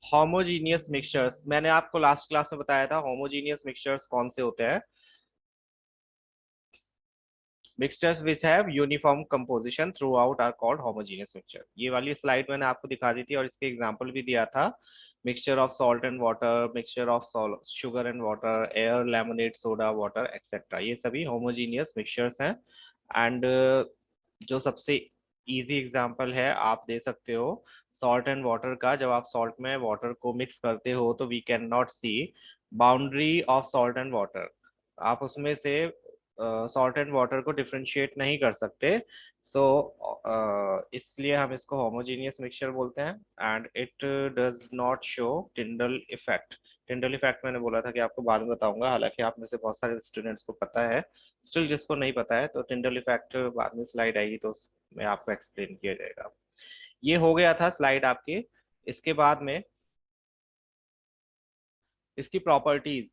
Homogeneous mixtures, मैंने आपको last class में बताया था होमोजीनियस मिक्सचर्स कौन से होते हैं। Mixtures which have uniform composition throughout are called homogeneous mixture. ये वाली स्लाइड मैंने आपको दिखा दी थी और इसके एग्जांपल भी दिया था। Mixture of salt and water, mixture of sugar and water, air, lemonade, soda, water etcetera, ये सभी होमोजीनियस मिक्सचर्स हैं। एंड जो सबसे इजी एग्जांपल है आप दे सकते हो सॉल्ट एंड वाटर का। जब आप सॉल्ट में वाटर को मिक्स करते हो तो we can not see boundary of salt and water. आप उसमें से सॉल्ट एंड वाटर को डिफरेंशिएट नहीं कर सकते। सो इसलिए हम इसको होमोजीनियस मिक्सचर बोलते हैं। And it does not show Tyndall effect. Tyndall effect मैंने बोला था कि आपको बाद में बताऊंगा, हालांकि आप में से बहुत सारे स्टूडेंट्स को पता है। स्टिल जिसको नहीं पता है तो टिंडल इफेक्ट बाद में स्लाइड आएगी तो उसमें आपको एक्सप्लेन किया जाएगा। ये हो गया था स्लाइड आपकी। इसके बाद में इसकी properties,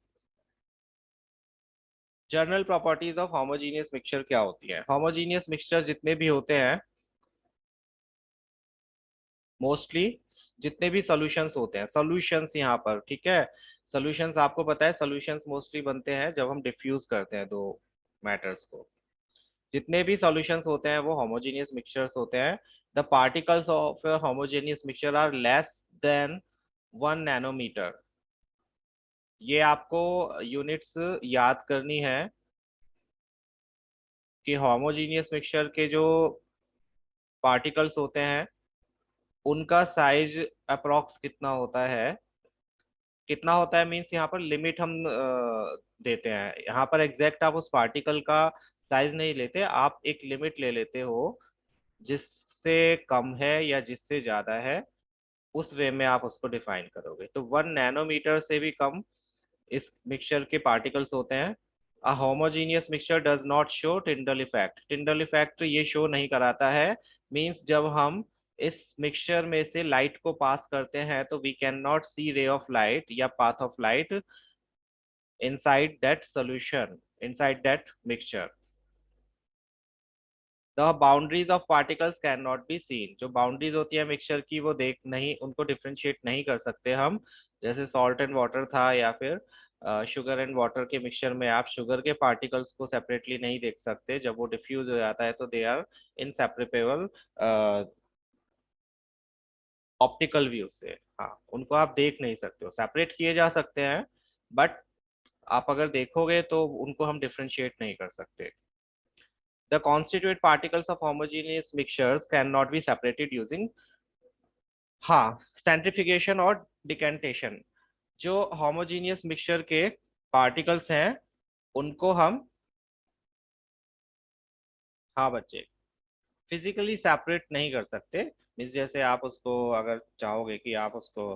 general properties of homogeneous mixture क्या होती है। होमोजीनियस मिक्सचर जितने भी होते हैं, मोस्टली जितने भी सॉल्यूशंस होते हैं, सॉल्यूशंस यहाँ पर ठीक है। सॉल्यूशंस आपको पता है, सॉल्यूशंस मोस्टली बनते हैं जब हम डिफ्यूज करते हैं दो मैटर्स को। जितने भी सॉल्यूशंस होते हैं वो होमोजेनियस मिक्सचर्स होते हैं। The particles of homogeneous mixture are less than 1 nanometer. ये आपको यूनिट्स याद करनी है कि होमोजेनियस मिक्सचर के जो पार्टिकल्स होते हैं उनका साइज अप्रोक्स कितना होता है। कितना होता है मीन्स यहाँ पर लिमिट हम देते हैं। यहाँ पर एग्जैक्ट आप उस पार्टिकल का साइज नहीं लेते, आप एक लिमिट ले लेते हो। जिससे कम है या जिससे ज्यादा है उस वे में आप उसको डिफाइन करोगे। तो 1 नैनोमीटर से भी कम इस मिक्सचर के पार्टिकल्स होते हैं। A homogeneous mixture does not show Tyndall effect. Tyndall effect ये शो नहीं कराता है। मींस जब हम इस मिक्सचर में से लाइट को पास करते हैं तो we can not see ray of light या path of light inside that solution, inside that mixture. The boundaries of particles can not be seen. जो बाउंड्रीज होती है मिक्सचर की वो देख नहीं, उनको डिफ्रेंशिएट नहीं कर सकते हम। जैसे सॉल्ट एंड वाटर था या फिर शुगर एंड वाटर के मिक्सचर में आप शुगर के पार्टिकल्स को सेपरेटली नहीं देख सकते। जब वो डिफ्यूज हो जाता है तो they are inseparable optical view से। हाँ, उनको आप देख नहीं सकते हो, सेपरेट किए जा सकते हैं बट आप अगर देखोगे तो उनको हम डिफ्रेंशिएट नहीं कर सकते। The constituent particles of homogeneous mixtures cannot be separated using, हाँ, सेंट्रीफिकेशन और डिकेंटेशन। जो होमोजेनियस मिक्सचर के पार्टिकल्स हैं उनको हम, हाँ बच्चे, फिजिकली सेपरेट नहीं कर सकते। मीन्स जैसे आप उसको अगर चाहोगे कि आप उसको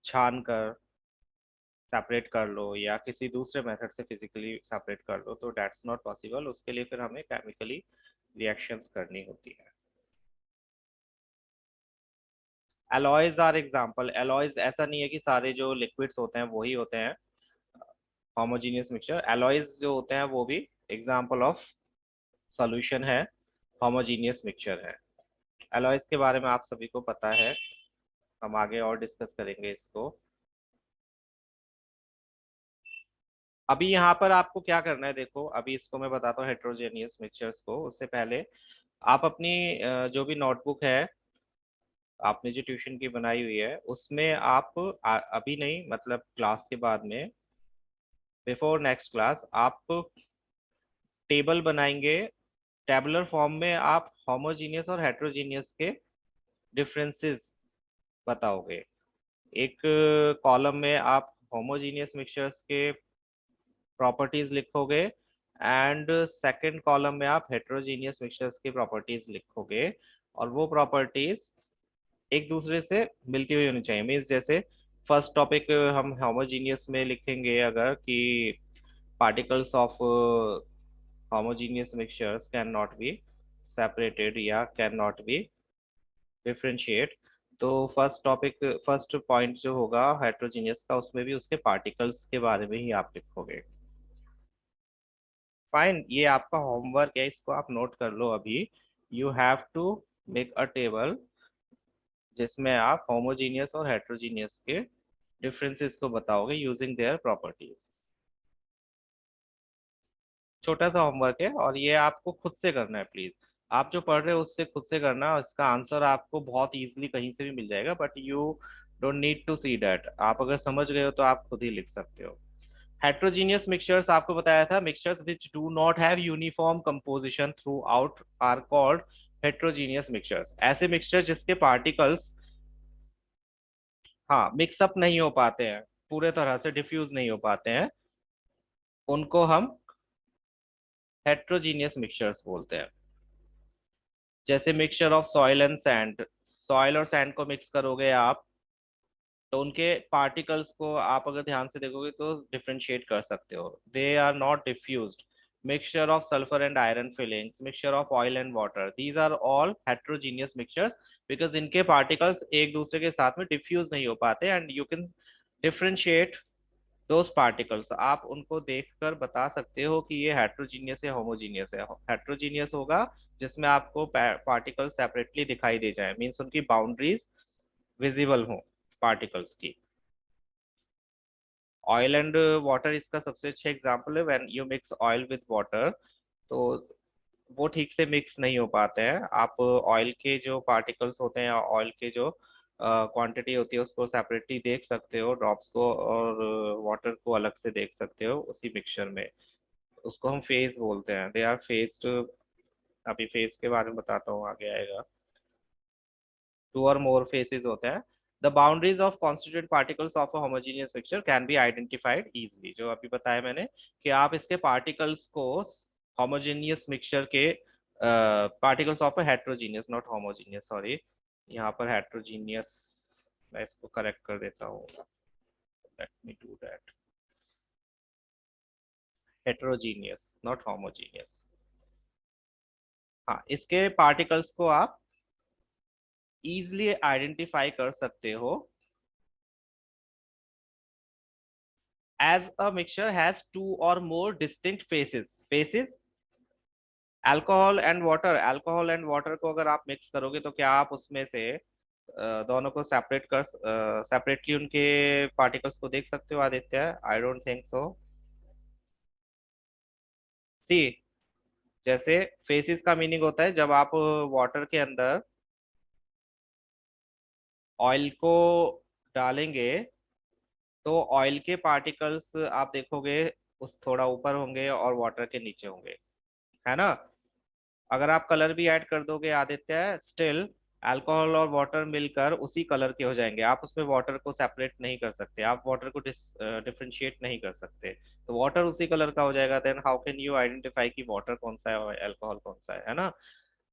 छान कर सेपरेट कर लो या किसी दूसरे मेथड से फिजिकली सेपरेट कर लो तो दैट्स नॉट पॉसिबल। उसके लिए फिर हमें केमिकली रिएक्शंस करनी होती है। Alloys are example. एलॉयज ऐसा नहीं है कि सारे जो लिक्विड्स होते हैं वही होते हैं होमोजीनियस मिक्सचर। एलॉयज जो होते हैं वो भी एग्जाम्पल ऑफ सॉल्यूशन है, होमोजीनियस मिक्सचर है। एलॉयज के बारे में आप सभी को पता है, हम आगे और डिस्कस करेंगे इसको। अभी यहाँ पर आपको क्या करना है, देखो अभी इसको मैं बताता हूँ हेट्रोजेनियस मिक्सचर्स को। उससे पहले आप अपनी जो भी नोटबुक है आपने जो ट्यूशन की बनाई हुई है उसमें आप अभी नहीं मतलब क्लास के बाद में, बिफोर नेक्स्ट क्लास आप टेबल बनाएंगे। टेबुलर फॉर्म में आप होमोजीनियस और हेट्रोजीनियस के डिफरेंसेस बताओगे। एक कॉलम में आप होमोजीनियस मिक्सचर्स के प्रॉपर्टीज लिखोगे एंड सेकंड कॉलम में आप हेट्रोजीनियस मिक्सचर्स की प्रॉपर्टीज लिखोगे। और वो प्रॉपर्टीज एक दूसरे से मिलती हुई होनी चाहिए। मीन्स जैसे फर्स्ट टॉपिक हम होमोजीनियस में लिखेंगे अगर कि particles of homogeneous mixtures cannot be separated या cannot be differentiate। तो फर्स्ट टॉपिक, फर्स्ट पॉइंट जो होगा हेट्रोजीनियस का उसमें भी उसके पार्टिकल्स के बारे में ही आप लिखोगे। फाइन, ये आपका होमवर्क है, इसको आप नोट कर लो अभी। You have to make a table जिसमें आप होमोजीनियस और हेट्रोजीनियस के डिफरेंसेस को बताओगे यूजिंग देयर प्रॉपर्टीज। छोटा सा होमवर्क है और ये आपको खुद से करना है प्लीज। आप जो पढ़ रहे हो उससे खुद से करना, इसका आंसर आपको बहुत इजीली कहीं से भी मिल जाएगा, but you don't need to see that. आप अगर समझ गए हो तो आप खुद ही लिख सकते हो। हेट्रोजीनियस मिक्सचर्स आपको बताया था, mixtures which do not have uniform composition throughout are called heterogeneous mixtures. ऐसे मिक्सचर जिसके पार्टिकल्स, हाँ, मिक्सअप नहीं हो पाते हैं, पूरे तरह से डिफ्यूज नहीं हो पाते हैं, उनको हम हेट्रोजीनियस मिक्सचर्स बोलते हैं। जैसे mixture of soil and sand, soil और सैंड को मिक्स करोगे आप, तो उनके पार्टिकल्स को आप अगर ध्यान से देखोगे तो डिफरेंशिएट कर सकते हो, they are not diffused. Mixture of sulphur and iron filings, mixture of oil and water, these are all heterogeneous mixtures, because इनके पार्टिकल्स एक दूसरे के साथ में डिफ्यूज नहीं हो पाते, and you can differentiate those particles. आप उनको देखकर बता सकते हो कि ये हेट्रोजीनियस या होमोजीनियस है। हेट्रोजीनियस होगा जिसमें आपको पार्टिकल्स सेपरेटली दिखाई दे जाए, मीन्स उनकी बाउंड्रीज विजिबल हो पार्टिकल्स की। ऑयल एंड वाटर इसका सबसे अच्छा एग्जांपल है। When you mix oil with water, तो वो ठीक से मिक्स नहीं हो पाते हैं। आप ऑयल के जो पार्टिकल्स होते हैं, ऑयल के जो क्वांटिटी होती है उसको सेपरेटली देख सकते हो, ड्रॉप्स को, और वाटर को अलग से देख सकते हो उसी मिक्सचर में। उसको हम फेज बोलते हैं, दे आर फेज्ड। अभी फेज के बारे में बताता हूँ, आगे आएगा। टू और मोर फेसेस होते हैं। The boundaries of constituent particles of a homogeneous mixture can be identified easily, जो अभी बताया मैंने कि आप इसके पार्टिकल्स को होमोजेनियस मिक्सचर के particles of a heterogeneous, not homogeneous, sorry, यहाँ पर हेट्रोजीनियस, मैं इसको करेक्ट कर देता हूँ, let me do that. Heterogeneous not homogeneous. हाँ, इसके पार्टिकल्स को आप इजिली आइडेंटिफाई कर सकते हो as a mixture has two or more distinct phases। Alcohol and water को अगर आप मिक्स करोगे तो क्या आप उसमें से दोनों को सेपरेटली उनके पार्टिकल्स को देख सकते हो Aditya? I don't think so. See, जैसे फेसिस का मीनिंग होता है जब आप वाटर के अंदर ऑयल को डालेंगे, तो ऑयल के पार्टिकल्स आप देखोगे उस थोड़ा ऊपर होंगे और वाटर के नीचे होंगे, है ना? अगर आप कलर भी ऐड कर दोगे आदित्य, स्टिल अल्कोहल और वाटर मिलकर उसी कलर के हो जाएंगे। आप उसमें वाटर को सेपरेट नहीं कर सकते, आप वाटर को डिफरेंशिएट नहीं कर सकते, तो वाटर उसी कलर का हो जाएगा। Then how can you identify कि वाटर कौन सा है और अल्कोहल कौन सा है ना?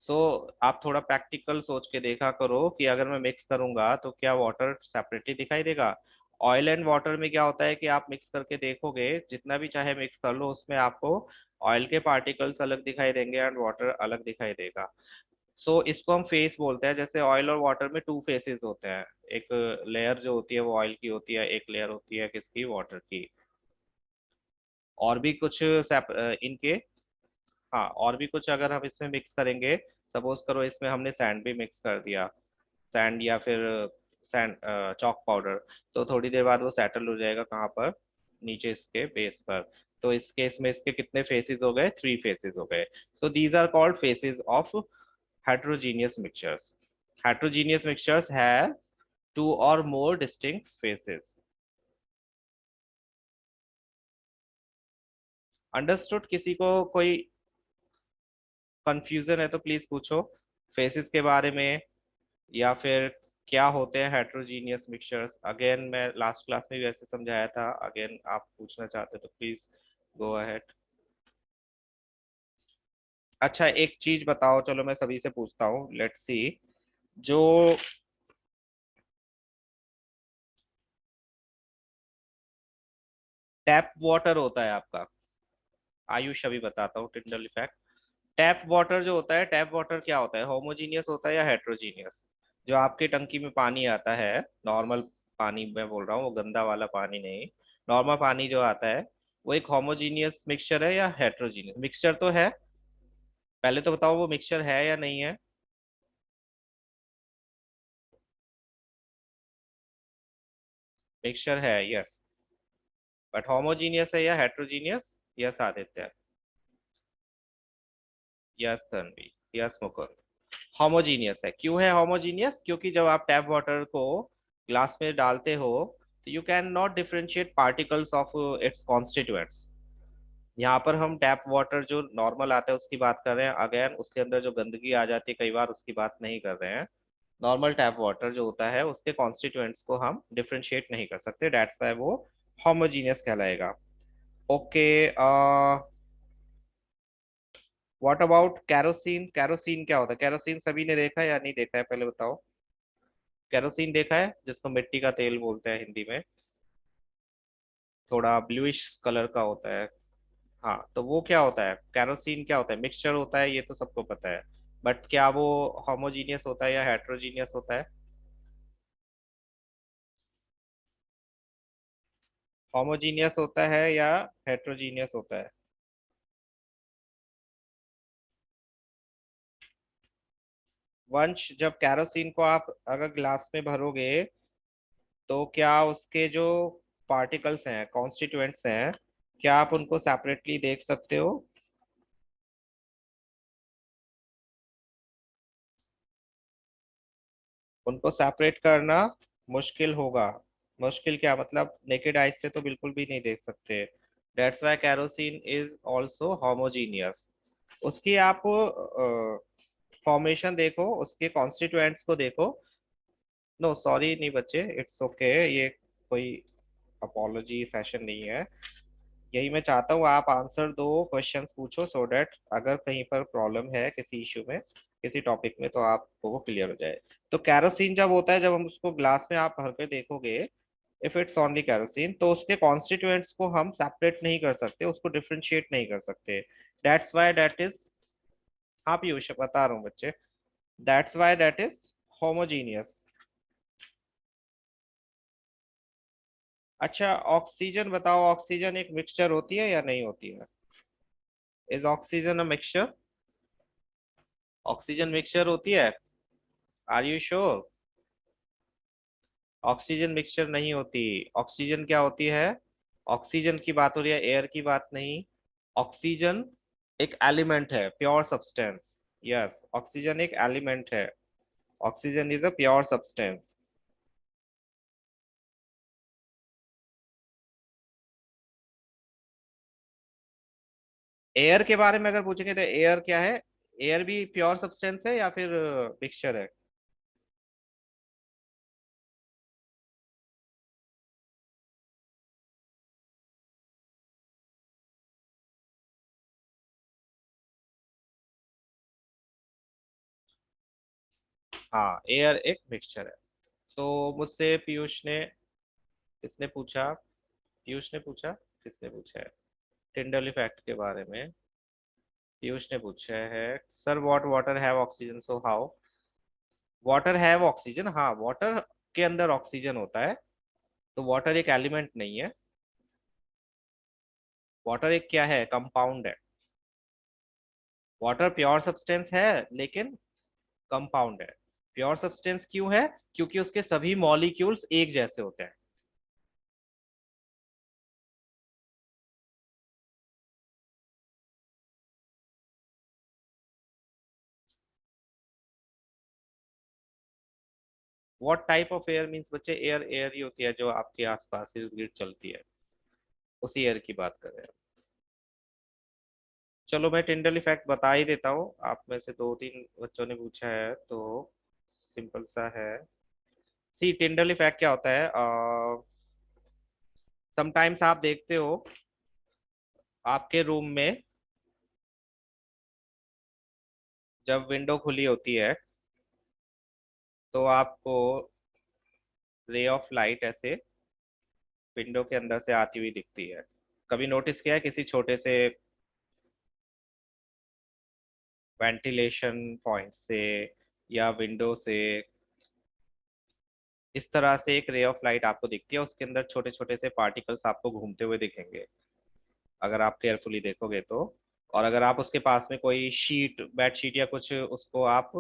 सो आप थोड़ा प्रैक्टिकल सोच के देखा करो कि अगर मैं मिक्स करूंगा तो क्या वाटर सेपरेटली दिखाई देगा। ऑयल एंड वाटर में क्या होता है कि आप मिक्स करके देखोगे, जितना भी चाहे मिक्स कर लो, उसमें आपको ऑयल के पार्टिकल्स अलग दिखाई देंगे एंड वाटर अलग दिखाई देगा। सो इसको हम फेस बोलते हैं। जैसे ऑयल और वाटर में टू फेसेस होते हैं, एक लेयर जो होती है वो ऑयल की होती है, एक लेयर होती है किसकी, वाटर की। और भी कुछ इनके, हाँ, और भी कुछ अगर हम इसमें मिक्स करेंगे, सपोज करो इसमें हमने सैंड भी मिक्स कर दिया, सैंड या फिर सैंड चॉक पाउडर, तो थोड़ी देर बाद वो सेटल हो जाएगा कहाँ पर, नीचे इसके बेस पर। तो इस केस में इसके कितने फेसेस हो गए, थ्री फेसेस हो गए। So these are called phases of heterogeneous mixtures। Heterogeneous mixtures has two or more distinct phases। Understood? किसी को कोई कंफ्यूजन है तो प्लीज पूछो फेसेस के बारे में, या फिर क्या होते हैं हेट्रोजीनियस मिक्सचर्स। अगेन मैं लास्ट क्लास में भी ऐसे समझाया था, अगेन आप पूछना चाहते हो तो प्लीज गो अहेड। अच्छा, एक चीज बताओ, चलो मैं सभी से पूछता हूँ, लेट्स सी। जो टैप वाटर होता है आपका, आयुष अभी बताता हूँ टिंडल इफेक्ट। टैप वाटर जो होता है, टैप वाटर क्या होता है, होमोजीनियस होता है या हेट्रोजीनियस? जो आपके टंकी में पानी आता है, नॉर्मल पानी मैं बोल रहा हूँ, वो गंदा वाला पानी नहीं, नॉर्मल पानी जो आता है, वो एक होमोजीनियस मिक्सचर है या हेट्रोजीनियस मिक्सचर तो है? पहले तो बताओ वो मिक्सचर है या नहीं है। मिक्सचर है, यस। बट होमोजीनियस है या heterogeneous? Yes Aditya. Yes Tanvi. Yes Mukund. Homogeneous है। क्यों है होमोजीनियस? क्योंकि जब आप टैप वाटर को ग्लास में डालते हो तो you can not differentiate particles of its constituents. यहाँ पर हम टैप वाटर जो नॉर्मल आता है उसकी बात कर रहे हैं, अगेन उसके अंदर जो गंदगी आ जाती है कई बार उसकी बात नहीं कर रहे हैं। नॉर्मल टैप वाटर जो होता है उसके कॉन्स्टिट्यूएंट्स को हम डिफरेंशिएट नहीं कर सकते, दैट्स वाई वो होमोजीनियस कहलाएगा। Okay. What about kerosene? Kerosene क्या होता है? कैरोसिन सभी ने देखा है या नहीं देखा है, पहले बताओ। कैरोसिन देखा है, जिसको मिट्टी का तेल बोलते हैं हिंदी में। थोड़ा ब्लूइश कलर का होता है। हाँ, तो वो क्या होता है? कैरोसिन क्या होता है? मिक्सचर होता है, ये तो सबको पता है। बट क्या वो होमोजीनियस होता है या हेट्रोजीनियस होता है? होमोजीनियस होता है या हेट्रोजीनियस होता है? वंश, जब कैरोसिन को आप अगर ग्लास में भरोगे तो क्या उसके जो पार्टिकल्स हैं, कॉन्स्टिट्यूएंट्स हैं, क्या आप उनको सेपरेटली देख सकते हो? उनको सेपरेट करना मुश्किल होगा। मुश्किल क्या मतलब? नेकेड आइज से तो बिल्कुल भी नहीं देख सकते। That's why kerosene is also homogeneous. उसकी आप फॉर्मेशन देखो, उसके कॉन्स्टिट्यूएंट्स को देखो। नो सॉरी नहीं बच्चे, इट्स ओके। ये कोई अपॉलजी सेशन नहीं है। यही मैं चाहता हूँ आप आंसर दो, क्वेश्चंस पूछो, सो दैट अगर कहीं पर प्रॉब्लम है किसी इशू में, किसी टॉपिक में, तो आपको वो क्लियर हो जाए। तो कैरोसिन जब होता है, जब हम उसको ग्लास में आप भर के देखोगे, इफ इट्स ओनली कैरोसिन, तो उसके कॉन्स्टिट्यूएंट्स को हम सेपरेट नहीं कर सकते, उसको डिफ्रेंशिएट नहीं कर सकते। दैट्स वाई दैट इज, हाँ पीयूष बता रहा हूँ बच्चे, that's why that is homogeneous. अच्छा, ऑक्सीजन बताओ, ऑक्सीजन एक मिक्सचर होती है या नहीं होती है? Is oxygen a mixture? Oxygen mixture होती है? Are you sure? Oxygen mixture नहीं होती। ऑक्सीजन क्या होती है? ऑक्सीजन की बात हो रही है, एयर की बात नहीं। ऑक्सीजन एक एलिमेंट है, प्योर सब्सटेंस। यस, ऑक्सीजन एक एलिमेंट है। Oxygen is a pure substance. Air के बारे में अगर पूछेंगे तो एयर क्या है? एयर भी प्योर सब्सटेंस है या फिर मिक्सचर है? हाँ, एयर एक मिक्सचर है। तो मुझसे पीयूष ने, किसने पूछा? पीयूष ने पूछा? किसने पूछा है? टिंडल इफेक्ट के बारे में पीयूष ने पूछा है। Sir what water have oxygen, so how? Water have oxygen, हाँ वाटर के अंदर ऑक्सीजन होता है। तो वाटर एक एलिमेंट नहीं है। वाटर एक क्या है? कंपाउंड है। वाटर प्योर सब्सटेंस है लेकिन कंपाउंड है। प्योर सब्सटेंस क्यों है? क्योंकि उसके सभी मॉलिक्यूल्स एक जैसे होते हैं। What type of air means बच्चे? एयर एयर ही होती है जो आपके आसपास इर्द गिर्द चलती है, उसी एयर की बात कर रहे हैं। चलो मैं टिंडल इफेक्ट बता ही देता हूँ, आप में से दो तीन बच्चों ने पूछा है तो सिंपल सा है। सी, टिंडल इफेक्ट क्या होता है? समटाइम्स आप देखते हो आपके रूम में जब विंडो खुली होती है तो आपको रे ऑफ लाइट ऐसे विंडो के अंदर से आती हुई दिखती है। कभी नोटिस किया है किसी छोटे से वेंटिलेशन पॉइंट से या विंडो से इस तरह से एक रे ऑफ लाइट आपको दिखती है, उसके अंदर छोटे छोटे से पार्टिकल्स आपको घूमते हुए दिखेंगे अगर आप केयरफुली देखोगे तो। और अगर आप उसके पास में कोई शीट, बेड शीट या कुछ उसको आप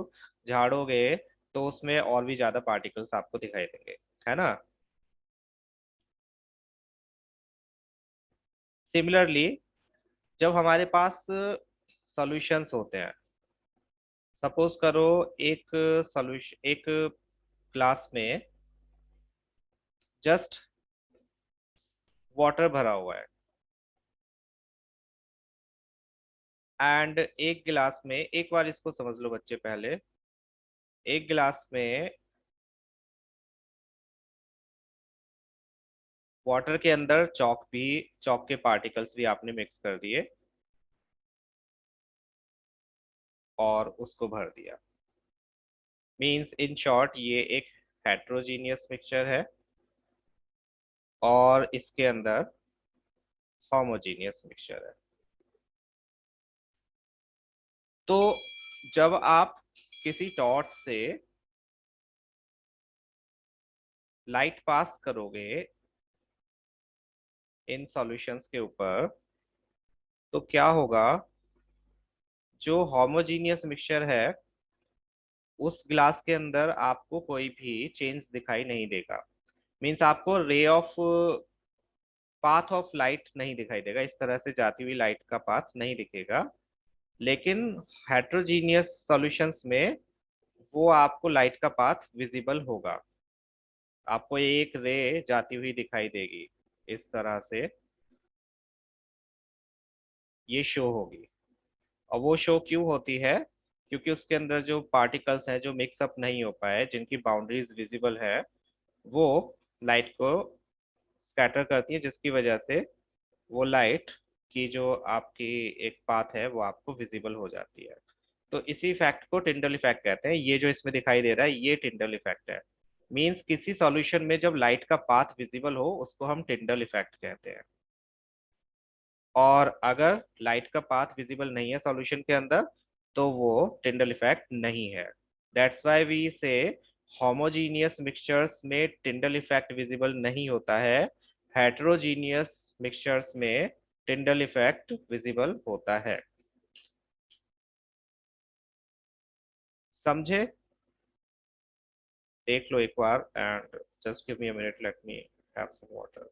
झाड़ोगे तो उसमें और भी ज्यादा पार्टिकल्स आपको दिखाई देंगे, है ना? सिमिलरली जब हमारे पास सॉल्यूशंस होते हैं, सपोज करो एक सॉल्यूशन, एक ग्लास में जस्ट वाटर भरा हुआ है, एंड एक गिलास में, एक बार इसको समझ लो बच्चे पहले, एक गिलास में वाटर के अंदर चौक के पार्टिकल्स भी आपने मिक्स कर दिए और उसको भर दिया। मींस इन शॉर्ट ये एक हेट्रोजीनियस मिक्सचर है और इसके अंदर होमोजीनियस मिक्सचर है। तो जब आप किसी टॉर्च से लाइट पास करोगे इन सॉल्यूशंस के ऊपर, तो क्या होगा, जो होमोजीनियस मिक्सचर है उस ग्लास के अंदर आपको कोई भी चेंज दिखाई नहीं देगा। मींस आपको ray of path of light नहीं दिखाई देगा, इस तरह से जाती हुई लाइट का पाथ नहीं दिखेगा। लेकिन हेट्रोजीनियस सॉल्यूशंस में वो आपको लाइट का पाथ विजिबल होगा, आपको एक रे जाती हुई दिखाई देगी, इस तरह से ये शो होगी। और वो शो क्यों होती है? क्योंकि उसके अंदर जो पार्टिकल्स हैं जो मिक्सअप नहीं हो पाए, जिनकी बाउंड्रीज विजिबल है, वो लाइट को स्कैटर करती है, जिसकी वजह से वो लाइट की जो आपकी एक पाथ है वो आपको विजिबल हो जाती है। तो इसी इफेक्ट को टिंडल इफेक्ट कहते हैं। ये जो इसमें दिखाई दे रहा है ये टिंडल इफेक्ट है। मींस किसी सॉल्यूशन में जब लाइट का पाथ विजिबल हो उसको हम टिंडल इफेक्ट कहते हैं। और अगर लाइट का पाथ विजिबल नहीं है सॉल्यूशन के अंदर तो वो टिंडल इफेक्ट नहीं है। दैट्स व्हाई वी से होमोजीनियस मिक्सचर्स में टिंडल इफेक्ट विजिबल नहीं होता है, हेटेरोजीनियस मिक्सचर्स में टिंडल इफेक्ट विजिबल होता है। समझे? देख लो एक बार, and just give me a minute, let me have some water.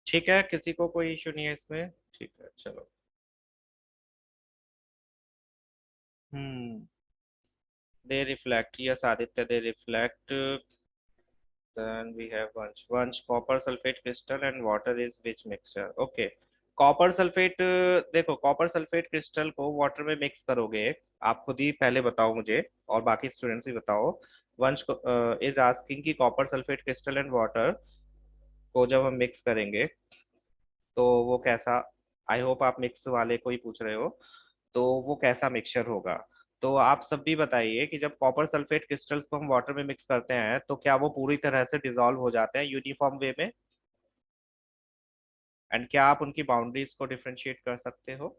ठीक है, किसी को कोई इशू नहीं है इसमें? ठीक है, चलो। हम्म। They reflect. Yes, Aditya, they reflect. Then we have once copper sulfate crystal and water is which mixture? Okay. Copper sulphate, देखो कॉपर सल्फेट क्रिस्टल को वाटर में मिक्स करोगे, आप खुद ही पहले बताओ मुझे और बाकी स्टूडेंट्स भी बताओ। वंश इज आस्किंग कि copper sulphate crystal and water को जब हम मिक्स करेंगे तो वो कैसा, आई होप आप मिक्स वाले को ही पूछ रहे हो, तो वो कैसा मिक्सचर होगा। तो आप सब भी बताइए कि जब कॉपर सल्फेट क्रिस्टल्स को हम वाटर में मिक्स करते हैं तो क्या वो पूरी तरह से डिसॉल्व हो जाते हैं यूनिफॉर्म वे में? एंड क्या आप उनकी बाउंड्रीज को डिफरेंशिएट कर सकते हो?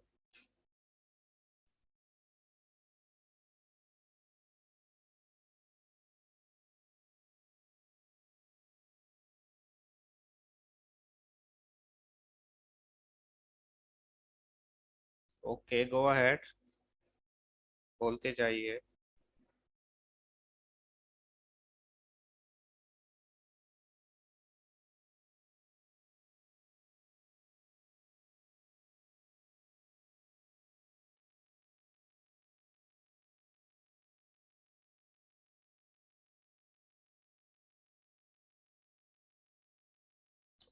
Okay, go ahead. बोलते जाइए।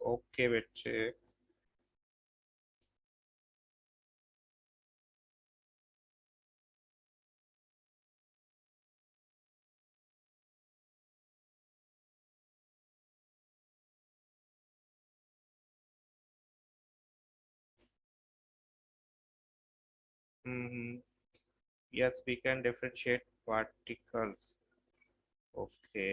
ओके बच्चे। Yes, we can differentiate particles. Okay.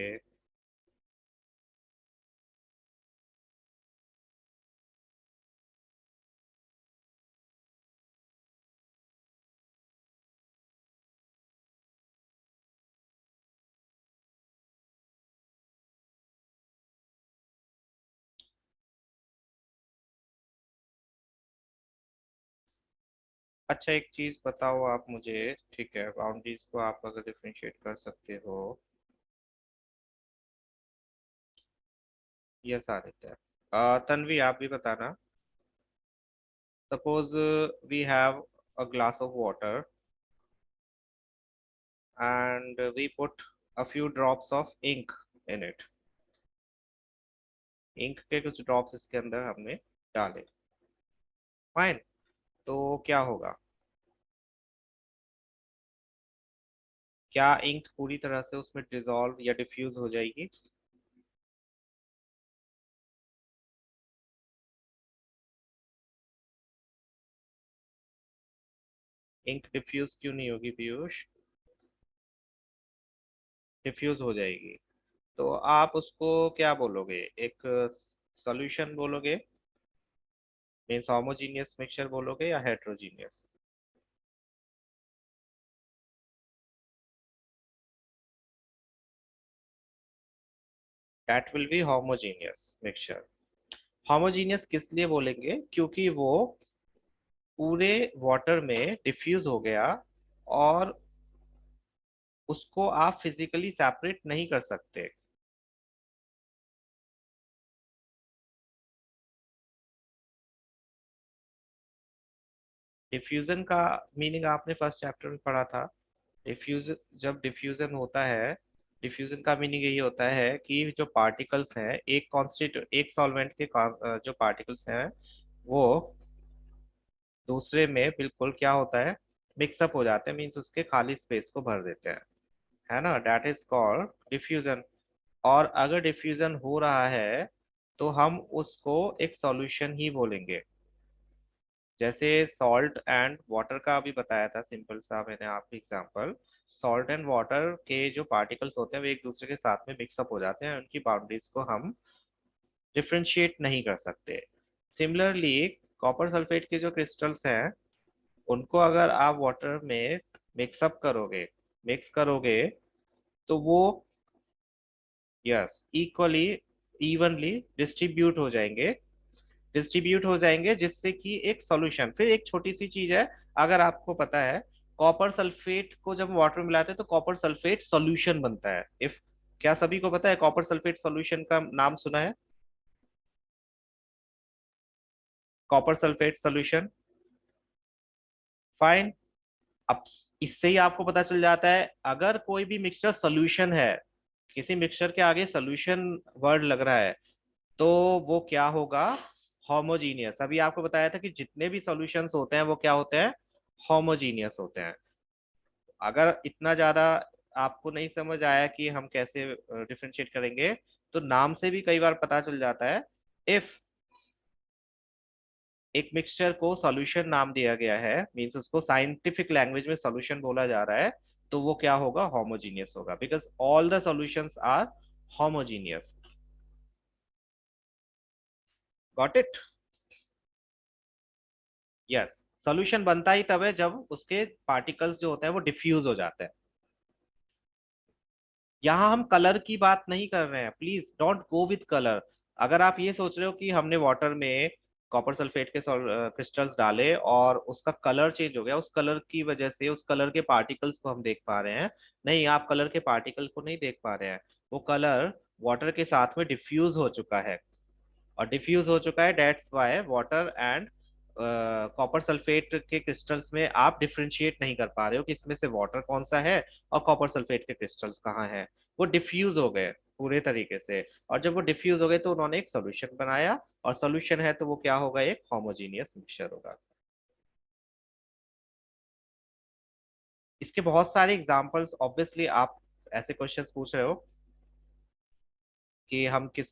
अच्छा, एक चीज बताओ आप मुझे, ठीक है, बाउंड्रीज को आप अगर डिफरेंशिएट कर सकते हो। यस आदित्य। तन्वी, आप भी बताना। Suppose we have a glass of water and we put a few drops of ink in it। Ink के कुछ ड्रॉप्स इसके अंदर हमने डाले। फाइन। तो क्या होगा? क्या इंक पूरी तरह से उसमें डिसॉल्व या डिफ्यूज हो जाएगी? इंक डिफ्यूज क्यों नहीं होगी पीयूष? डिफ्यूज हो जाएगी। तो आप उसको क्या बोलोगे? एक सॉल्यूशन बोलोगे, मीन्स होमोजीनियस मिक्सचर बोलोगे, या heterogeneous? That will be homogeneous mixture. Homogeneous किस लिए बोलेंगे? क्योंकि वो पूरे वाटर में डिफ्यूज हो गया और उसको आप फिजिकली सेपरेट नहीं कर सकते। डिफ्यूजन का मीनिंग आपने फर्स्ट चैप्टर में पढ़ा था। डिफ्यूज जब डिफ्यूजन होता है, डिफ्यूजन का मीनिंग यही होता है कि जो पार्टिकल्स हैं, एक कॉन्स्टिट्यूट एक सॉल्वेंट के जो पार्टिकल्स हैं वो दूसरे में बिल्कुल क्या होता है, मिक्सअप हो जाते हैं, मीन्स उसके खाली स्पेस को भर देते हैं। है ना? That is called diffusion. और अगर डिफ्यूजन हो रहा है तो हम उसको एक सॉल्यूशन ही बोलेंगे। जैसे सॉल्ट एंड वाटर का अभी बताया था, सिंपल सा मैंने आपको एग्जांपल। सॉल्ट एंड वाटर के जो पार्टिकल्स होते हैं वो एक दूसरे के साथ में मिक्सअप हो जाते हैं, उनकी बाउंड्रीज को हम डिफ्रेंशिएट नहीं कर सकते। सिमिलरली कॉपर सल्फेट के जो क्रिस्टल्स हैं उनको अगर आप वाटर में मिक्सअप करोगे, मिक्स करोगे, तो वो यस इक्वली इवनली डिस्ट्रीब्यूट हो जाएंगे। डिस्ट्रीब्यूट हो जाएंगे जिससे कि एक सॉल्यूशन। फिर एक छोटी सी चीज है, अगर आपको पता है, कॉपर सल्फेट को जब वाटर में मिलाते हैं तो कॉपर सल्फेट सॉल्यूशन बनता है। इफ क्या सभी को पता है कॉपर सल्फेट सॉल्यूशन का नाम सुना है? Copper sulphate solution. फाइन। अब इससे ही आपको पता चल जाता है, अगर कोई भी मिक्सचर सॉल्यूशन है, किसी मिक्सचर के आगे सॉल्यूशन वर्ड लग रहा है, तो वो क्या होगा? होमोजीनियस। अभी आपको बताया था कि जितने भी सॉल्यूशंस होते हैं वो क्या होते हैं? होमोजीनियस होते हैं। अगर इतना ज्यादा आपको नहीं समझ आया कि हम कैसे डिफरेंशिएट करेंगे, तो नाम से भी कई बार पता चल जाता है। इफ एक मिक्सचर को सॉल्यूशन नाम दिया गया है, मींस उसको साइंटिफिक लैंग्वेज में सॉल्यूशन बोला जा रहा है, तो वो क्या होगा? होमोजीनियस होगा, because all the solutions are homogeneous. Got it? Yes. Solution बनता ही तब है जब उसके पार्टिकल्स जो होते हैं वो डिफ्यूज हो जाते हैं। यहाँ हम कलर की बात नहीं कर रहे हैं, please don't go with colour. अगर आप ये सोच रहे हो कि हमने वाटर में कॉपर सल्फेट के क्रिस्टल्स डाले और उसका कलर चेंज हो गया, उस कलर की वजह से उस कलर के पार्टिकल्स को हम देख पा रहे हैं। नहीं, आप कलर के पार्टिकल को नहीं देख पा रहे हैं, वो कलर वाटर के साथ में डिफ्यूज हो चुका है। और डिफ्यूज हो चुका है, that's why water and copper sulphate के क्रिस्टल्स में आप डिफ्रेंशिएट नहीं कर पा रहे हो कि इसमें से वाटर कौन सा है और कॉपर सल्फेट के क्रिस्टल्स कहाँ हैं। वो डिफ्यूज हो गए पूरे तरीके से। और जब वो डिफ्यूज हो गए तो उन्होंने एक सोल्यूशन बनाया, और सोल्यूशन है तो वो क्या होगा, एक होमोजीनियस मिक्सचर होगा। इसके बहुत सारे एग्जांपल्स, ऑब्वियसली आप ऐसे क्वेश्चंस पूछ रहे हो कि हम किस।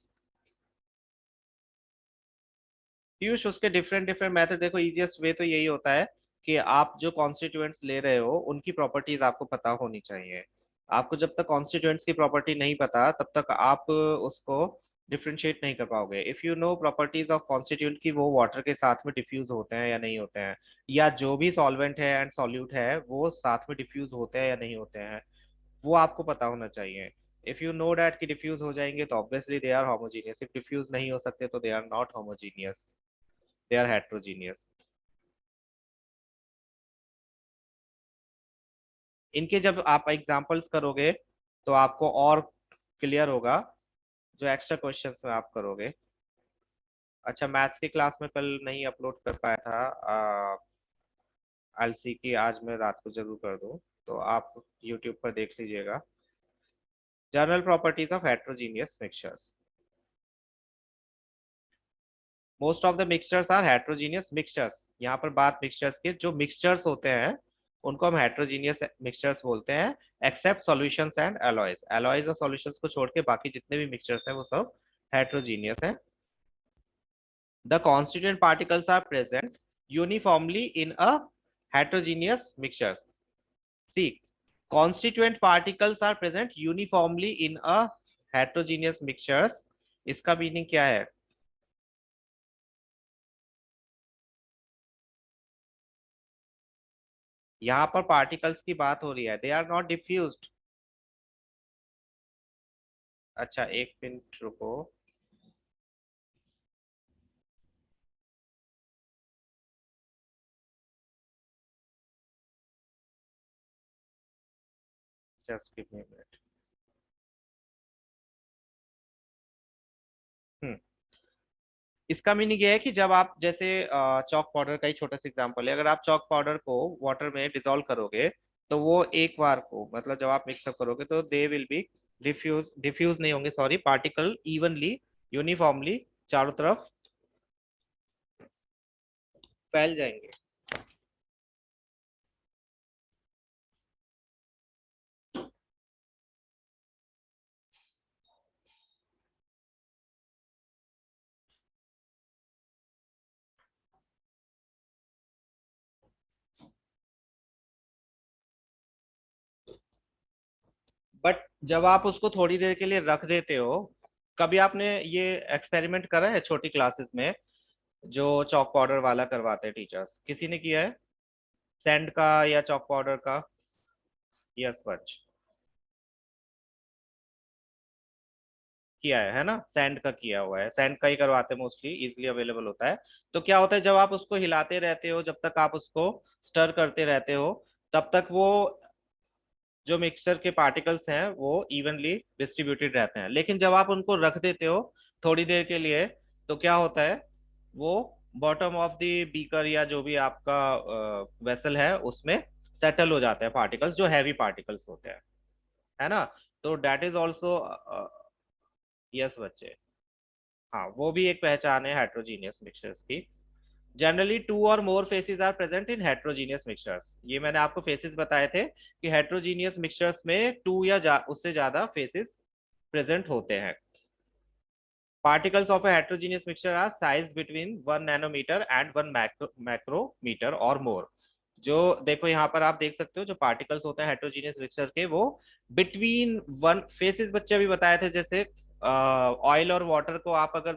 पीयूष, उसके डिफरेंट डिफरेंट मेथड देखो, इजीएस्ट वे तो यही होता है कि आप जो कॉन्स्टिट्यूएंट्स ले रहे हो उनकी प्रॉपर्टीज आपको पता होनी चाहिए। आपको जब तक कॉन्स्टिट्यूएंट्स की प्रॉपर्टी नहीं पता तब तक आप उसको डिफरेंशिएट नहीं कर पाओगे। If you no properties of constituent की वो वाटर के साथ में डिफ्यूज होते हैं या नहीं होते हैं, या जो भी सॉल्वेंट है एंड सॉल्यूट है वो साथ में डिफ्यूज होते हैं या नहीं होते हैं, वो आपको पता होना चाहिए। इफ यू नो डैट कि डिफ्यूज हो जाएंगे तो obviously they are homogeneous, if diffuse नहीं हो सकते तो they are not homogeneous, they are heterogeneous. इनके जब आप एग्जांपल्स करोगे तो आपको और क्लियर होगा, जो एक्स्ट्रा क्वेश्चंस में आप करोगे। अच्छा, मैथ्स की क्लास में कल नहीं अपलोड कर पाया था एलसी की, आज मैं रात को जरूर कर दूं, तो आप यूट्यूब पर देख लीजिएगा। General properties of heterogeneous mixtures. Most of the mixtures are heterogeneous mixtures. यहाँ पर बात मिक्सचर्स की, जो मिक्सचर्स होते हैं उनको हम हेट्रोजीनियस मिक्सचर्स बोलते हैं, except solutions and alloys. Alloys और सॉल्यूशंस को छोड़ के बाकी जितने भी मिक्सचर्स हैं वो सब हेट्रोजीनियस हैं। The constituent particles are present uniformly in a heterogeneous mixtures. See, constituent particles are present uniformly in a heterogeneous mixtures. इसका मीनिंग क्या है? यहाँ पर पार्टिकल्स की बात हो रही है, दे आर नॉट डिफ्यूज्ड। अच्छा, एक मिनट रुको। Just give me minute. Hmm इसका मीनिंग ये है कि जब आप जैसे चॉक पाउडर का ही छोटा सा एग्जांपल है, अगर आप चॉक पाउडर को वाटर में डिसॉल्व करोगे तो वो एक बार को, मतलब जब आप मिक्सअप करोगे तो they will be diffuse, diffuse नहीं होंगे सॉरी, पार्टिकल इवनली यूनिफॉर्मली चारों तरफ फैल जाएंगे। बट जब आप उसको थोड़ी देर के लिए रख देते हो, कभी आपने ये एक्सपेरिमेंट करा है छोटी क्लासेस में, जो चॉक पाउडर वाला करवाते हैं टीचर्स, किसी ने किया है सैंड का या चॉक पाउडर का या स्पंज? किया है ना, सैंड का किया हुआ है, सैंड का ही करवाते हैं मोस्टली, इजीली अवेलेबल होता है। तो क्या होता है, जब आप उसको हिलाते रहते हो, जब तक आप उसको स्टर करते रहते हो, तब तक वो जो मिक्सचर के पार्टिकल्स हैं वो इवनली डिस्ट्रीब्यूटेड रहते हैं। लेकिन जब आप उनको रख देते हो थोड़ी देर के लिए, तो क्या होता है, वो बॉटम ऑफ द बीकर या जो भी आपका वेसल है उसमें सेटल हो जाते हैं पार्टिकल्स, जो हैवी पार्टिकल्स होते हैं, है ना। तो डेट इज ऑल्सो, यस बच्चे, हाँ वो भी एक पहचान है हेट्रोजीनियस मिक्सचर्स की। Generally two or more phases are present in heterogeneous mixtures. ये मैंने आपको फेसेस बताए थे कि हेट्रोजीनियस मिक्सचर्स में टू या उससे ज्यादा फेसेस प्रेजेंट होते हैं। Particles of a heterogeneous mixture are sized between 1 nanometer and 1 macrometer और मोर। जो देखो यहाँ पर आप देख सकते हो, जो पार्टिकल्स होते हैं हेट्रोजीनियस मिक्सचर के, वो बिटवीन वन फेसेस बच्चे अभी बताए थे, जैसे ऑयल और वाटर को आप अगर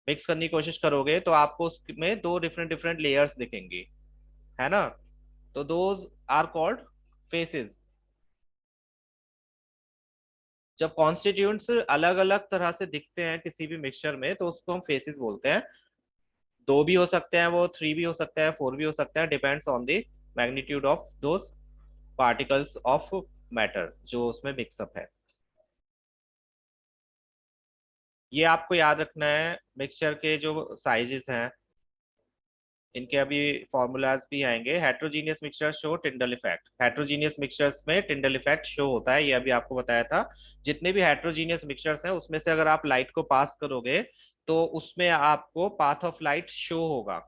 मिक्स करने की कोशिश करोगे तो आपको उसमें दो डिफरेंट डिफरेंट लेयर्स दिखेंगी, है ना। तो दोज आर कॉल्ड फेसेस। जब कॉन्स्टिट्यूएंट्स अलग अलग तरह से दिखते हैं किसी भी मिक्सचर में तो उसको हम फेसिस बोलते हैं। दो भी हो सकते हैं, वो थ्री भी हो सकता है, फोर भी हो सकता है, depends on the magnitude of those particles of matter जो उसमें मिक्सअप है। ये आपको याद रखना है। मिक्सचर के जो साइजेस हैं इनके अभी फॉर्मूलाज भी आएंगे। Heterogeneous mixture show Tyndall effect, heterogeneous mixtures में टिंडल इफेक्ट शो होता है, ये अभी आपको बताया था। जितने भी हेट्रोजीनियस मिक्सचर्स हैं उसमें से अगर आप लाइट को पास करोगे तो उसमें आपको पाथ ऑफ लाइट शो होगा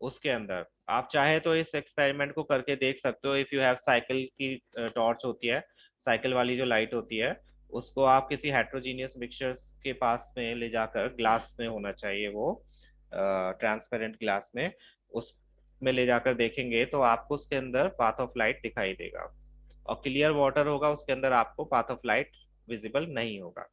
उसके अंदर। आप चाहे तो इस एक्सपेरिमेंट को करके देख सकते हो। इफ यू हैव साइकिल की टॉर्च होती है, साइकिल वाली जो लाइट होती है, उसको आप किसी हेट्रोजीनियस मिक्सचर्स के पास में ले जाकर, ग्लास में होना चाहिए वो, ट्रांसपेरेंट ग्लास में, उस में ले जाकर देखेंगे तो आपको उसके अंदर पाथ ऑफ लाइट दिखाई देगा। और क्लियर वाटर होगा उसके अंदर, आपको पाथ ऑफ लाइट विजिबल नहीं होगा।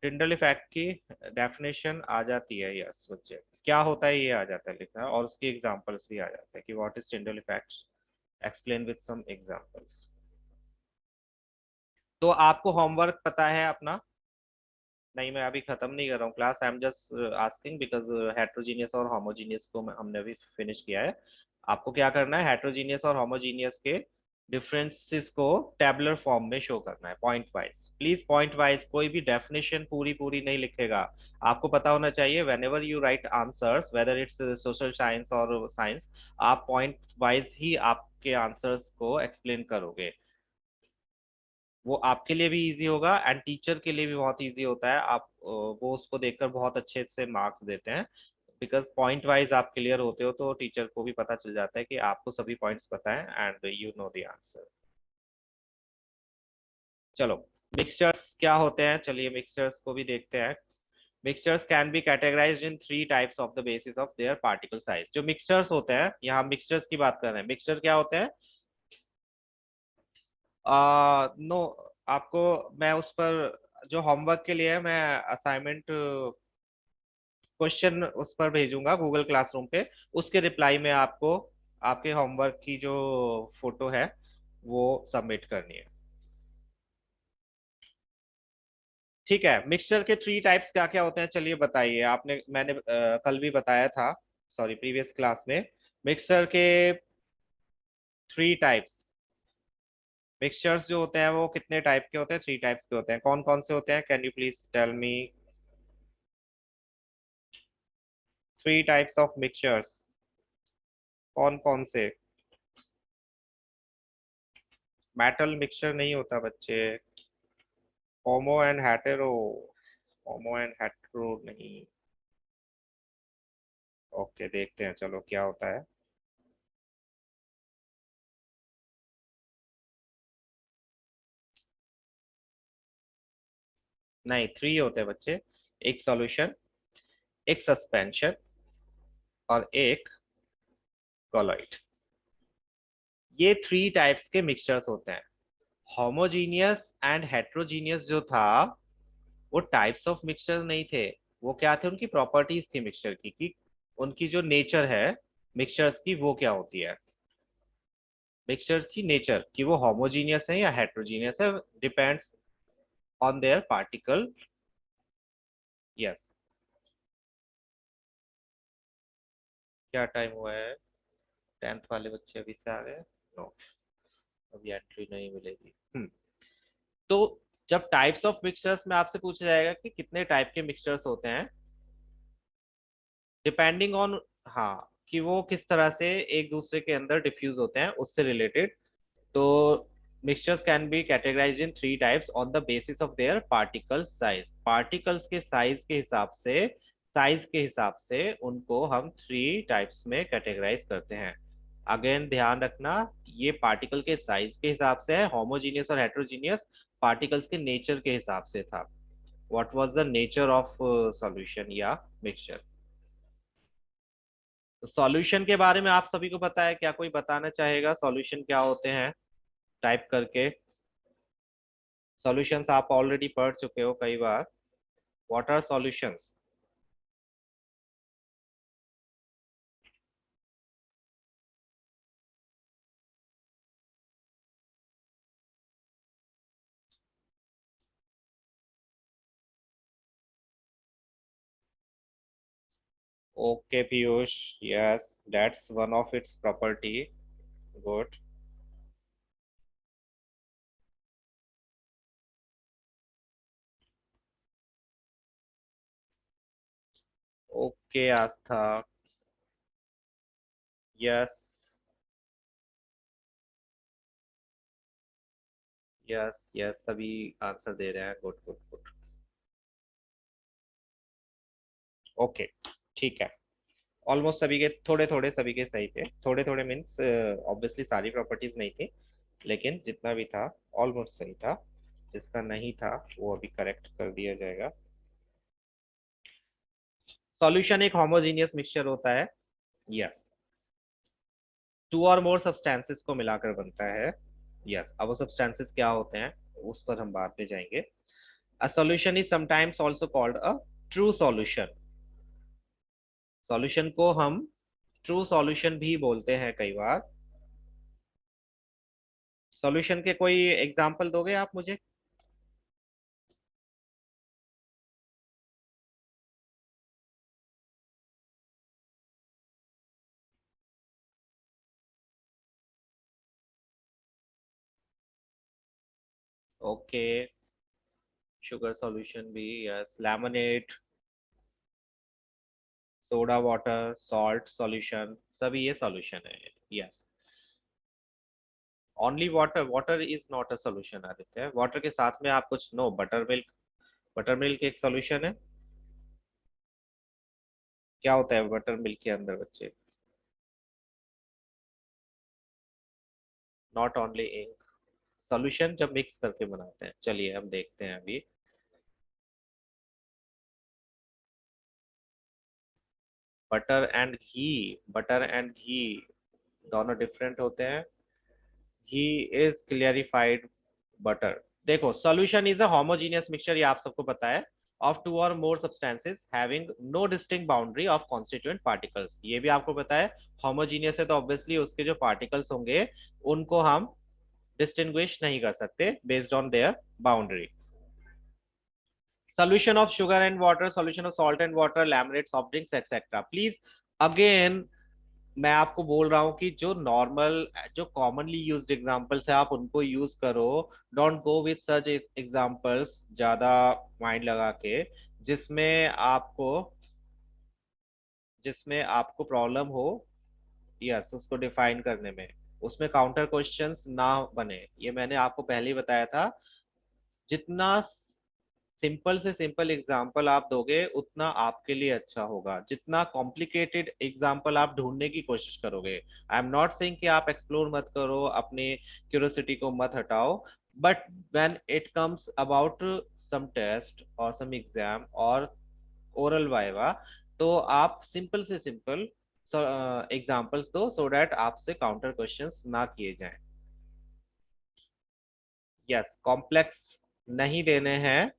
टिंडल इफेक्ट की डेफिनेशन आ जाती है, यस बच्चे, क्या होता है ये आ जाता है लिखना, और उसकी एग्जांपल्स भी आ जाता है कि what is Tyndall effect, explain with some examples. तो आपको होमवर्क पता है अपना? नहीं, मैं अभी खत्म नहीं कर रहा हूँ class, I am just asking because heterogeneous और होमोजीनियस को हमने अभी फिनिश किया है। आपको क्या करना है, हेट्रोजीनियस और होमोजीनियस के डिफरेंसेस को टेबुलर फॉर्म में शो करना है, point wise. Please point wise, कोई भी डेफिनेशन पूरी पूरी नहीं लिखेगा। आपको पता होना चाहिए when ever you right answers whether it's social science और साइंस, आप पॉइंट वाइज ही आपके आंसर्स को एक्सप्लेन करोगे। वो आपके लिए भी इजी होगा एंड टीचर के लिए भी बहुत इजी होता है। आप वो उसको देखकर बहुत अच्छे से मार्क्स देते हैं, बिकॉज पॉइंट वाइज आप क्लियर होते हो तो टीचर को भी पता चल जाता है कि आपको सभी पॉइंट्स पता है and you know the answer. चलो, मिक्सचर्स क्या होते हैं, चलिए मिक्सचर्स को भी देखते हैं। Mixtures can be categorised in three types of the basis of their particle size. जो मिक्सचर्स होते हैं, यहाँ मिक्सचर्स की बात कर रहे हैं, मिक्सचर क्या होते हैं? नो, आपको मैं उस पर जो होमवर्क के लिए मैं असाइनमेंट क्वेश्चन उस पर भेजूंगा गूगल क्लासरूम पे, उसके रिप्लाई में आपको आपके होमवर्क की जो फोटो है वो सबमिट करनी है। ठीक है, मिक्सचर के थ्री टाइप्स क्या क्या होते हैं चलिए बताइए। आपने मैंने कल भी बताया था, सॉरी प्रीवियस क्लास में, मिक्सचर के थ्री टाइप्स। मिक्सचर्स जो होते हैं वो कितने टाइप के होते हैं? थ्री टाइप्स के होते हैं। कौन कौन से होते हैं? Can you please tell me three types of mixtures, कौन कौन से? मेटल मिक्सचर नहीं होता बच्चे, homo and hetero, homo and hetero नहीं। ओके, देखते हैं चलो क्या होता है। नहीं, थ्री होते हैं बच्चे, एक सॉल्यूशन, एक सस्पेंशन, और एक कॉलॉइड। ये थ्री टाइप्स के मिक्सचर्स होते हैं। होमोजीनियस एंड हेट्रोजीनियस जो था वो टाइप्स ऑफ मिक्सचर नहीं थे, वो क्या थे, उनकी प्रॉपर्टीज थी मिक्सचर की, कि उनकी जो नेचर है मिक्सचर्स की वो क्या होती है। मिक्सचर की नेचर कि वो होमोजीनियस है या हेट्रोजीनियस है depends on their particle. Yes. क्या टाइम हुआ है? टेंथ वाले बच्चे अभी से आ गए? नो, अभी एंट्री नहीं मिलेगी। तो जब टाइप्स ऑफ मिक्सचर्स में आपसे पूछा जाएगा कि कितने टाइप के मिक्सचर्स होते हैं, डिपेंडिंग ऑन, हाँ, कि वो किस तरह से एक दूसरे के अंदर डिफ्यूज होते हैं उससे रिलेटेड। तो mixtures can be categorised in three types on the basis of their particle size. Particles के साइज के हिसाब से उनको हम थ्री टाइप्स में कैटेगराइज करते हैं। अगेन ध्यान रखना, ये पार्टिकल के साइज के हिसाब से है, होमोजीनियस और हेट्रोजीनियस पार्टिकल्स के नेचर के हिसाब से था। What was the nature of solution या मिक्सचर। तो सॉल्यूशन के बारे में आप सभी को पता है, क्या कोई बताना चाहेगा सॉल्यूशन क्या होते हैं टाइप करके? सॉल्यूशंस आप ऑलरेडी पढ़ चुके हो कई बार। What are solutions? Okay, Piyush. Yes, that's one of its property. Good. Okay, Aastha. Yes. Yes yes, सभी आंसर दे रहे हैं. Good good good. ओके. ठीक है. ऑलमोस्ट सभी के थोड़े थोड़े, सभी के सही थे. थोड़े थोड़े मीन्स ऑब्वियसली सारी प्रॉपर्टीज नहीं थी, लेकिन जितना भी था ऑलमोस्ट सही था. जिसका नहीं था वो अभी करेक्ट कर दिया जाएगा. सॉल्यूशन एक होमोजीनियस मिक्सचर होता है. Yes. To or more substances को मिलाकर बनता है. यस. अब वो सब्सटेंसेस क्या होते हैं उस पर हम बाद में जाएंगे. A solution is sometimes also called a true solution. Solution को हम ट्रू सॉल्यूशन भी बोलते हैं कई बार. सॉल्यूशन के कोई एग्जांपल दोगे आप मुझे? ओके. शुगर सॉल्यूशन भी. Yes. Lemonade, soda water, salt solution, सभी ये सॉल्यूशन है. Yes. Only water? Water is not a solution Aditya. Water के साथ में आप कुछ no, buttermilk. Buttermilk एक सॉल्यूशन है. क्या होता है बटर मिल्क के अंदर बच्चे? Not only ink. सॉल्यूशन जब मिक्स करके बनाते हैं. चलिए हम देखते हैं अभी. बटर एंड घी दोनों डिफरेंट होते हैं. Ghee is clarified butter. देखो, solution is a homogeneous mixture, ये आप सबको पता है, of two or more substances having no distinct boundary of constituent particles. ये भी आपको पता है. होमोजीनियस है तो ऑब्वियसली उसके जो पार्टिकल्स होंगे उनको हम डिस्टिंग्विश नहीं कर सकते based on their boundary. solution of sugar and water, solution of salt and water, laminate, soft drinks, etc. Please again मैं आपको बोल रहा हूं कि जो नॉर्मल, जो कॉमनली यूज्ड एग्जांपल्स है आप उनको यूज करो. Don't go with such examples ज्यादा माइंड लगा के, जिसमें आपको जिसमें आपको प्रॉब्लम हो. यस, उसको डिफाइन करने में. उसमें काउंटर क्वेश्चंस ना बने, ये मैंने आपको पहले ही बताया था. जितना सिंपल से सिंपल एग्जाम्पल आप दोगे उतना आपके लिए अच्छा होगा. जितना कॉम्प्लिकेटेड एग्जाम्पल आप ढूंढने की कोशिश करोगे, आई एम नॉट सेइंग कि आप एक्सप्लोर मत करो, अपने क्यूरियोसिटी को मत हटाओ, but when it comes about some test और सम एग्जाम और ओरल वाइवा, तो आप सिंपल से सिंपल एग्जाम्पल्स दो सो दैट आपसे काउंटर क्वेश्चंस ना किए जाएं. यस. कॉम्प्लेक्स नहीं देने हैं,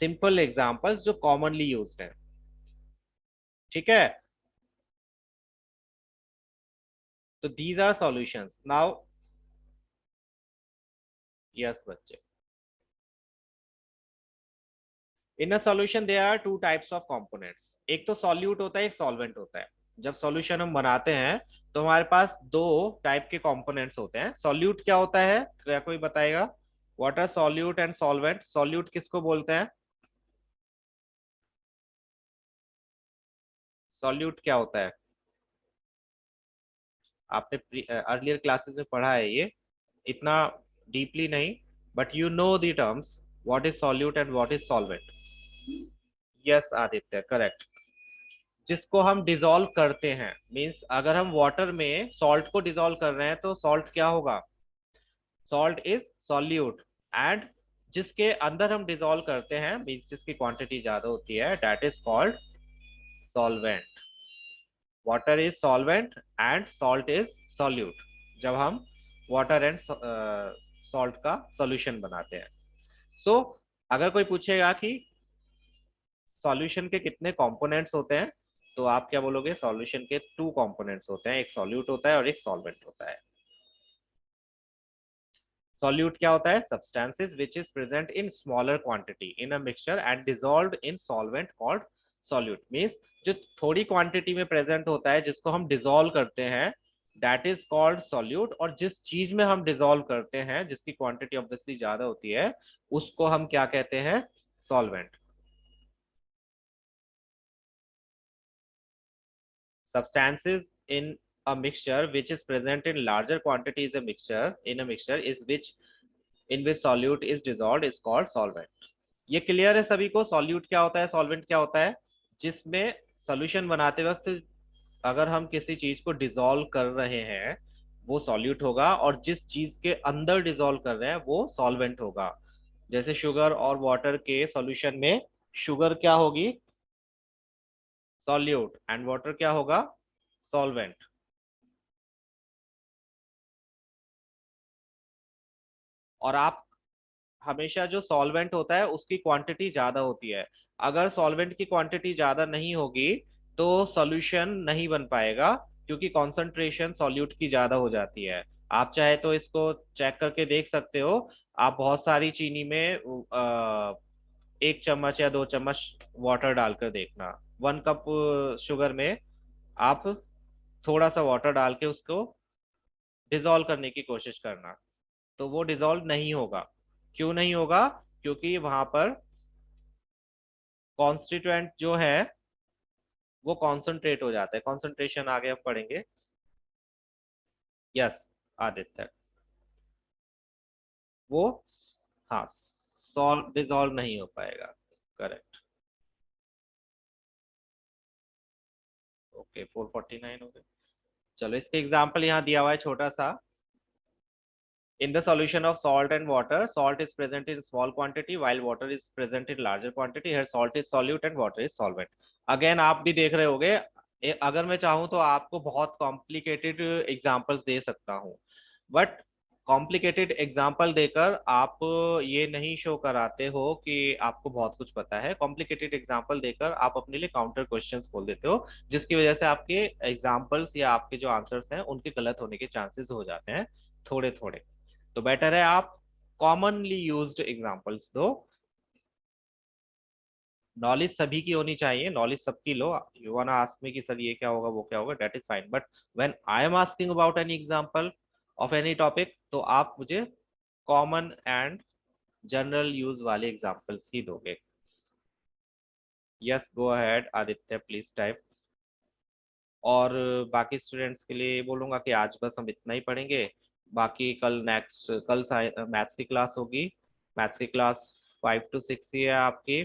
सिंपल एग्जांपल्स जो कॉमनली यूज्ड हैं. ठीक है. तो these are solutions now. Yes बच्चे. In a solution there are two types of components. एक तो सॉल्यूट होता है, एक सॉल्वेंट होता है. जब सॉल्यूशन हम बनाते हैं तो हमारे पास दो टाइप के कंपोनेंट्स होते हैं. सॉल्यूट क्या होता है, क्या कोई बताएगा? What are solute and solvent? Solute किसको बोलते हैं? सॉल्यूट क्या होता है? आपने अर्लियर क्लासेस में पढ़ा है ये, इतना डीपली नहीं, but you know the terms. What is solute and what is solvent? Yes Aditya, correct. जिसको हम डिसॉल्व करते हैं, मींस अगर हम वाटर में सॉल्ट को डिसॉल्व कर रहे हैं तो सॉल्ट क्या होगा? Salt is solute. एंड जिसके अंदर हम डिसॉल्व करते हैं, मींस जिसकी क्वांटिटी ज्यादा होती है, that is called solvent. Water is solvent and salt is solute जब हम वाटर एंड सॉल्ट का सॉल्यूशन बनाते हैं. सो अगर कोई पूछेगा कि सॉल्यूशन के कितने कंपोनेंट्स होते हैं, तो आप क्या बोलोगे? सॉल्यूशन के टू कंपोनेंट्स होते हैं, एक सॉल्यूट होता है और एक सॉल्वेंट होता है. सॉल्यूट क्या होता है? Substances which is present in smaller quantity in a mixture and dissolved in solvent called solute means जो थोड़ी क्वांटिटी में प्रेजेंट होता है जिसको हम डिसॉल्व करते हैं, दैट इज कॉल्ड सॉल्यूट। और जिस चीज में हम डिसॉल्व करते हैं जिसकी क्वांटिटी ऑब्वियसली ज्यादा होती है, उसको हम क्या कहते हैं? Solvent. Substances in a mixture which is present in larger quantity is a mixture in a mixture is which in which solute is dissolved is called solvent। ये क्लियर है सभी को? सॉल्यूट क्या होता है, सॉल्वेंट क्या होता है? जिसमें सोल्यूशन बनाते वक्त अगर हम किसी चीज को डिसॉल्व कर रहे हैं वो सॉल्यूट होगा, और जिस चीज के अंदर डिसॉल्व कर रहे हैं वो सॉल्वेंट होगा। जैसे शुगर और वाटर के सॉल्यूशन में शुगर क्या होगी? सॉल्यूट। एंड वाटर क्या होगा? सॉल्वेंट। और आप हमेशा जो सॉल्वेंट होता है उसकी क्वांटिटी ज्यादा होती है। अगर सॉल्वेंट की क्वांटिटी ज्यादा नहीं होगी तो सॉल्यूशन नहीं बन पाएगा, क्योंकि कॉन्सेंट्रेशन सॉल्यूट की ज्यादा हो जाती है। आप चाहे तो इसको चेक करके देख सकते हो। आप बहुत सारी चीनी में 1 चम्मच या 2 चम्मच वाटर डालकर देखना। 1 कप शुगर में आप थोड़ा सा वाटर डाल के उसको डिसॉल्व करने की कोशिश करना, तो वो डिसॉल्व नहीं होगा। क्यों नहीं होगा? क्योंकि वहां पर कॉन्स्टिट्यूएंट जो है वो कॉन्सेंट्रेट हो जाता है। कॉन्सेंट्रेशन आगे हम पढ़ेंगे। यस आदित्य, वो हाँ सॉल्व डिसॉल्व नहीं हो पाएगा। करेक्ट। ओके 449 हो गए। चलो इसके एग्जाम्पल यहाँ दिया हुआ है छोटा सा। In the solution of salt and water, salt is present in small quantity while water is present in larger quantity. Here salt is solute and water is solvent. Again आप भी देख रहे होगे, अगर मैं चाहूँ तो आपको बहुत कॉम्प्लिकेटेड एग्जांपल्स दे सकता हूँ, बट कॉम्प्लिकेटेड एग्जाम्पल देकर आप ये नहीं शो कराते हो कि आपको बहुत कुछ पता है। कॉम्प्लिकेटेड एग्जाम्पल देकर आप अपने लिए काउंटर क्वेश्चंस खोल देते हो, जिसकी वजह से आपके एग्जाम्पल्स या आपके जो आंसर्स हैं उनके गलत होने के चांसेस हो जाते हैं थोड़े थोड़े। तो बेटर है आप कॉमनली यूज्ड एग्जांपल्स दो। नॉलेज सभी की होनी चाहिए, नॉलेज सबकी लो। यू वांट आस्क मी कि सर ये क्या होगा वो क्या होगा, that is fine, but when I am asking about any example of any topic तो आप मुझे कॉमन एंड जनरल यूज वाले एग्जांपल्स ही दोगे। Yes go ahead Aditya please type. और बाकी स्टूडेंट्स के लिए बोलूंगा कि आज बस हम इतना ही पढ़ेंगे। बाकी कल नेक्स्ट कल मैथ्स की क्लास होगी। मैथ्स की क्लास 5 to 6 ही है आपकी।